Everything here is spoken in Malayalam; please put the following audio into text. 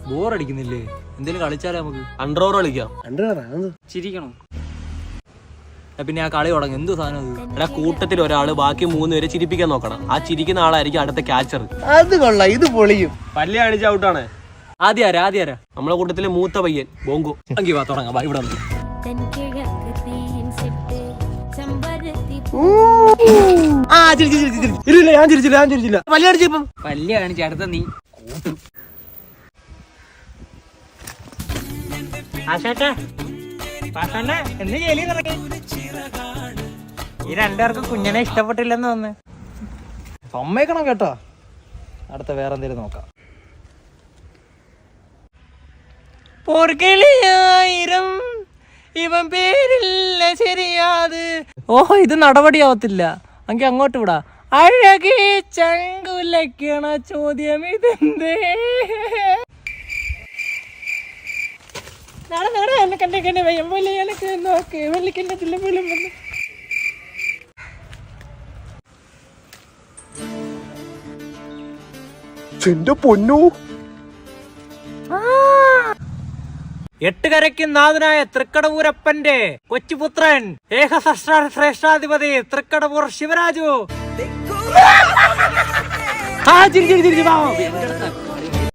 ബോറടിക്കുന്നില്ലേ? എന്തേലും കളിച്ചാലേ നമുക്ക്. അണ്ടർഓവർ കളിക്കാം. ചിരിക്കണം. പിന്നെ ആ കളി തുടങ്ങും. എന്ത് സാധനം അത്? എടാ, കൂട്ടത്തിൽ ഒരാള് ബാക്കി 3 പേരെ ചിരിപ്പിക്കാൻ നോക്കണം. ആ ചിരിക്കുന്ന ആളായിരിക്കും അടുത്ത ക്യാച്ചർ. അത് കൊള്ളാം, ഇത് പൊളിയും. പല്ല് കാണിച്ച ഔട്ടാണ്. ആദ്യാരാ നമ്മളെ കൂട്ടത്തിലെ മൂത്ത പയ്യൻ ബോങ്കോ. എങ്കിൽ വാ തുടങ്ങാം. ഇവിടെ വന്നു. ഞാൻ ചിരിച്ചില്ല. പല്ല് കാണിച്ചപ്പം പല്ല് കാണിച്ച അടുത്ത നീ കൂട്ടും. എന്ത് ജയിലിൽ നടക്കി? ഈ രണ്ടുപേർക്കും കുഞ്ഞിനെ ഇഷ്ടപ്പെട്ടില്ലെന്ന് തോന്നുന്നു. സമ്മതിക്കണം കേട്ടോ. അടുത്ത വേറെ എന്തേലും നോക്കാം. പോർക്കിളിയായിരം ഇവൻ പേരില്ല ശരിയാത്. ഓഹോ, ഇത് നടപടിയാവത്തില്ല. എങ്കിൽ അങ്ങോട്ട് വിടാ. അഴകി ചങ്കുലക്കണ ചോദ്യം ഇതെന്തേ? എന്നെ കണ്ടേ വയ്യം പോലെ എനിക്ക് നോക്ക് വെള്ളിക്കണ്ടത്തില്ല പോലും വന്നു. എന്റെ പൊന്നു. 8 കരയ്ക്കും നാഥനായ തൃക്കടവൂരപ്പന്റെ കൊച്ചുപുത്രൻ ശ്രേഷ്ഠാധിപതി തൃക്കടവൂർ ശിവരാജു. ചിരി